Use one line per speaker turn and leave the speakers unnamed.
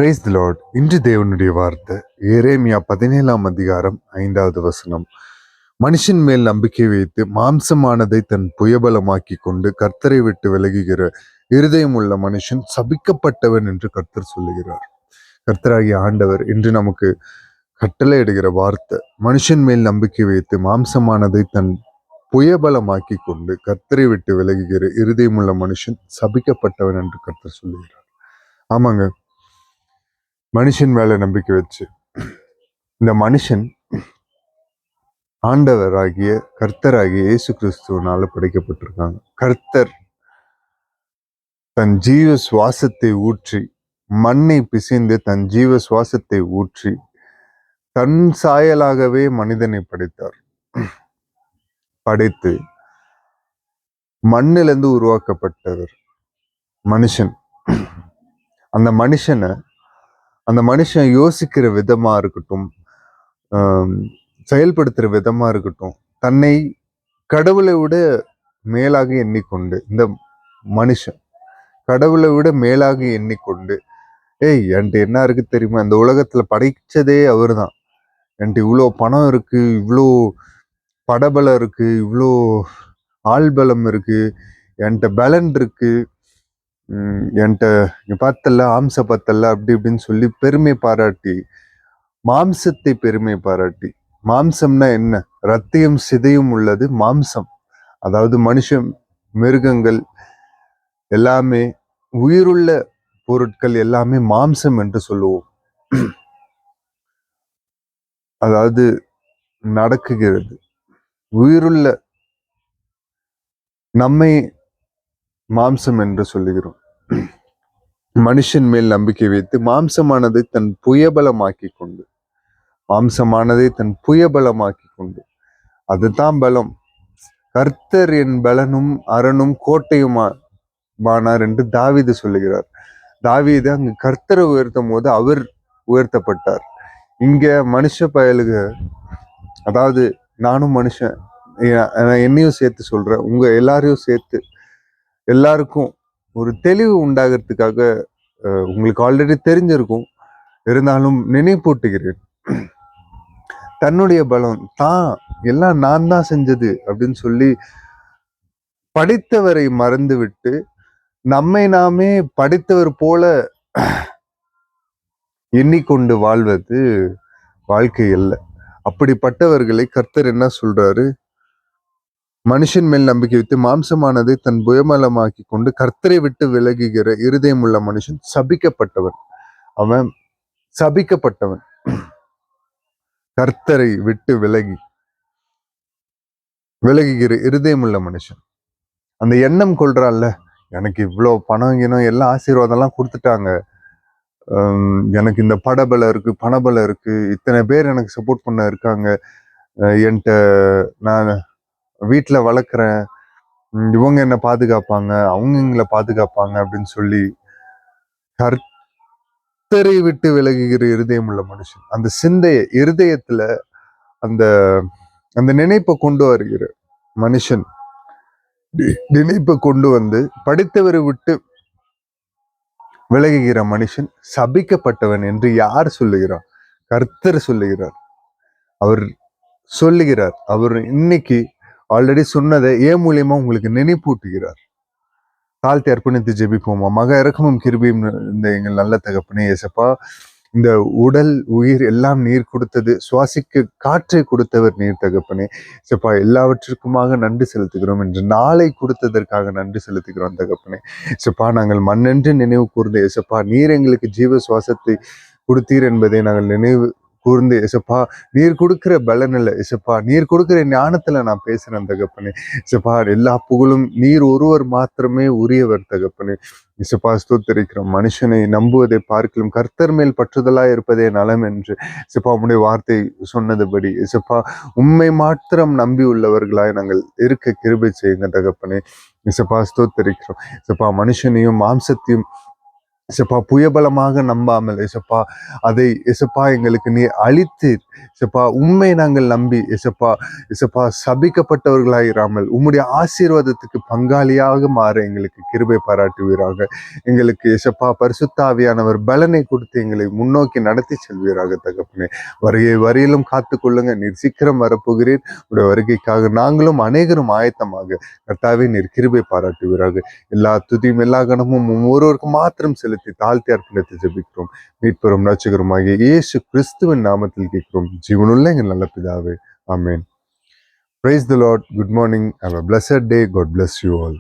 Praise the Lord. இன்று தேவனுடைய வார்த்தை எரேமியா 17 அதிகாரம் 5 வசனம். மனுஷன் மேல் நம்பிக்கை வைத்து மாம்சமானதை தன் புயபலமாக்கி கொண்டு கர்த்தரை விட்டு விலகுகிற இருதயம் உள்ள மனுஷன் சபிக்கப்பட்டவன் என்று கர்த்தர் சொல்லுகிறார். கர்த்தராகிய ஆண்டவர் இன்று நமக்கு கட்டளையிடுகிற வார்த்தை, மனுஷன் மேல் நம்பிக்கை வைத்து மாம்சமானதை தன் புயபலமாக்கி கொண்டு கர்த்தரை விட்டு விலகுகிற இருதயம் உள்ள மனுஷன் சபிக்கப்பட்டவன் என்று கர்த்தர் சொல்லுகிறார். ஆமாங்க, மனுஷன் மேல நம்பிக்கை வச்சு இந்த மனுஷன் ஆண்டவராகிய கர்த்தராகிய இயேசு கிறிஸ்துவனால படைக்கப்பட்டிருக்காங்க. கர்த்தர் தன் ஜீவ சுவாசத்தை ஊற்றி, மண்ணை பிசைந்து தன் ஜீவ சுவாசத்தை ஊற்றி தன் சாயலாகவே மனிதனை படைத்தார். படைத்து மண்ணிலிருந்து உருவாக்கப்பட்டவர் மனுஷன். அந்த மனுஷன் யோசிக்கிற விதமா இருக்கட்டும், செயல்படுத்துற விதமா இருக்கட்டும், தன்னை கடவுளை விட மேலாக எண்ணிக்கொண்டு, இந்த மனுஷன் கடவுளை விட மேலாக எண்ணிக்கொண்டு, என்கிட்ட என்ன இருக்கு தெரியுமா, இந்த உலகத்துல படைச்சதே அவர் தான், என்கிட்ட இவ்வளோ பணம் இருக்கு, இவ்வளோ படபலம் இருக்கு, இவ்வளோ ஆள்பலம் இருக்கு, என்கிட்ட பலன் இருக்கு, என்கிட்ட பார்த்தல ஆம்ச பத்தல்ல, அப்படி இப்படின்னு சொல்லி பெருமை பாராட்டி, மாம்சத்தை பெருமை பாராட்டி, மாம்சம்னா என்ன, ரத்தியம் சிதையும் உள்ளது மாம்சம். அதாவது மனுஷன், மிருகங்கள் எல்லாமே, உயிருள்ள பொருட்கள் எல்லாமே மாம்சம் என்று சொல்லுவோம். அதாவது நடக்குகிறது. உயிருள்ள நம்மை மாம்சம் என்று சொல்லுகிறோம். மனுஷன் மேல் நம்பிக்கை வைத்து மாம்சமானதை தன் புயபலமாக்கி கொண்டு, அதுதான் பலம். கர்த்தர் என் பலனும் அரணும் கோட்டையுமானார் என்று தாவீது சொல்லுகிறார். தாவீது அங்கு கர்த்தரை உயர்த்தும் போது அவர் உயர்த்தப்பட்டார். இங்க மனுஷ பயலுக, அதாவது நானும் மனுஷன், என்னையும் சேர்த்து சொல்றேன், உங்க எல்லாரையும் சேர்த்து, எல்லாருக்கும் ஒரு தெளிவு உண்டாகிறதுக்காக, உங்களுக்கு ஆல்ரெடி தெரிஞ்சிருக்கும், இருந்தாலும் நினைப்பூட்டுகிறேன். தன்னுடைய பலம் தான், எல்லாம் நான் தான் செஞ்சது அப்படின்னு சொல்லி படித்தவரை மறந்து விட்டு நம்மை நாமே படித்தவர் போல எண்ணிக்கொண்டு வாழ்வது வாழ்க்கை அல்ல. அப்படிப்பட்டவர்களை கர்த்தர் என்ன சொல்றாரு, மனுஷன் மேல் நம்பிக்கை வைத்து மாம்சமானதை தன் புயமலமாக்கி கொண்டு கர்த்தரை விட்டு விலகுகிற இருதயம் உள்ள மனுஷன் சபிக்கப்பட்டவன். அவன் சபிக்கப்பட்டவன். கர்த்தரை விட்டு விலகுகிற இருதயம் உள்ள மனுஷன். அந்த எண்ணம் கொள்றான்ல, எனக்கு இவ்வளோ பணம் எல்லாம் ஆசீர்வாதம் எல்லாம் கொடுத்துட்டாங்க, எனக்கு இந்த பணபலம் இருக்கு, இத்தனை பேர் எனக்கு சப்போர்ட் பண்ண இருக்காங்க, என்கிட்ட நான் வீட்டில் வளர்க்குறேன், இவங்க என்ன பாதுகாப்பாங்க, அவங்க எங்களை பாதுகாப்பாங்க அப்படின்னு சொல்லி கர்த்தரை விட்டு விலகுகிற இருதயம் உள்ள மனுஷன், அந்த சிந்தைய இருதயத்துல அந்த அந்த நினைப்பை கொண்டு வருகிற மனுஷன், நினைப்பை கொண்டு வந்து படித்தவரை விட்டு விலகுகிற மனுஷன் சபிக்கப்பட்டவன் என்று யார் சொல்லுகிறார்? கர்த்தர் சொல்லுகிறார். அவர் சொல்லுகிறார். அவர் இன்னைக்கு ஆல்ரெடி சொன்னதை ஏன் மூலியமா உங்களுக்கு நினைப்பூட்டுகிறார். தாழ்த்தி அர்ப்பணித்து ஜெபிப்போமா. மக இறக்கமும் கிருபையும் இந்த எங்கள் நல்ல தகப்பனே ஏசப்பா, இந்த உடல் உயிர் எல்லாம் நீர் கொடுத்தது, சுவாசிக்க காற்றை கொடுத்தவர் நீர் தகப்பனே ஏசப்பா, எல்லாவற்றிற்குமாக நன்றி செலுத்துகிறோம். என்று நாளை கொடுத்ததற்காக நன்றி செலுத்துகிறோம் தகப்பனே ஏசப்பா. நாங்கள் மண்ணென்று நினைவு கூர்ந்து ஏசப்பா, நீர் எங்களுக்கு ஜீவ சுவாசத்தை கொடுத்தீர் என்பதை நாங்கள் நினைவு கூர்ந்து ஏசப்பா, நீர் கொடுக்கிற பலனில் ஏசப்பா, நீர் கொடுக்கிற ஞானத்துல நான் பேசுறேன் தகப்பனே ஏசப்பா. எல்லா புகழும் நீர் ஒருவர் மாத்திரமே உரியவர் தகப்பனே ஏசப்பா. ஸ்தோத்திரிக்கிறோம். மனுஷனை நம்புவதை பார்க்கலும் கர்த்தர் மேல் பற்றுதலா இருப்பதே நலம் என்று ஏசப்பா உம்முடைய வார்த்தை சொன்னதுபடி ஏசப்பா, உண்மை மாத்திரம் நம்பி உள்ளவர்களாய் நாங்கள் இருக்க கிருபை செய்யுங்க தகப்பனே ஏசப்பா. ஸ்தோத்திரிக்கிறோம் ஏசப்பா. மனுஷனையும் மாம்சத்தையும் இசப்பா புயபலமாக நம்பாமல் இசப்பா அதை இசப்பா எங்களுக்கு நீ அழித்து இசப்பா உண்மை நாங்கள் நம்பி இசப்பா சபிக்கப்பட்டவர்களாயிராமல் உம்முடைய ஆசீர்வாதத்துக்கு பங்காளியாக மாற எங்களுக்கு கிருபை பாராட்டுவீராக. எங்களுக்கு இசப்பா பரிசுத்தாவியானவர் பலனை கொடுத்து எங்களை முன்னோக்கி நடத்தி செல்வீராக தகப்பனே. வரையிலும் காத்து கொள்ளுங்க. நீர் சீக்கிரம் வரப்போகிறீர். உடைய வருகைக்காக நாங்களும் அநேகரும் ஆயத்தமாக கர்த்தாவே நீர் கிருபை பாராட்டுவீராக. எல்லா துதியும் எல்லா கணமும் ஒருவருக்கு மாத்திரம் செலுத்தி தாழ்த்தி அர்ப்பணித்து ஜெபிக்கிறோம். மீட்பெரும் ரட்சகருமாகிய இயேசு கிறிஸ்துவின் நாமத்தில் கேட்கிறோம் ஜீவனுள்ள எங்கள் நல்ல பிதாவே. ஆமென். Praise the Lord. Good morning. Have a blessed day. God bless you all.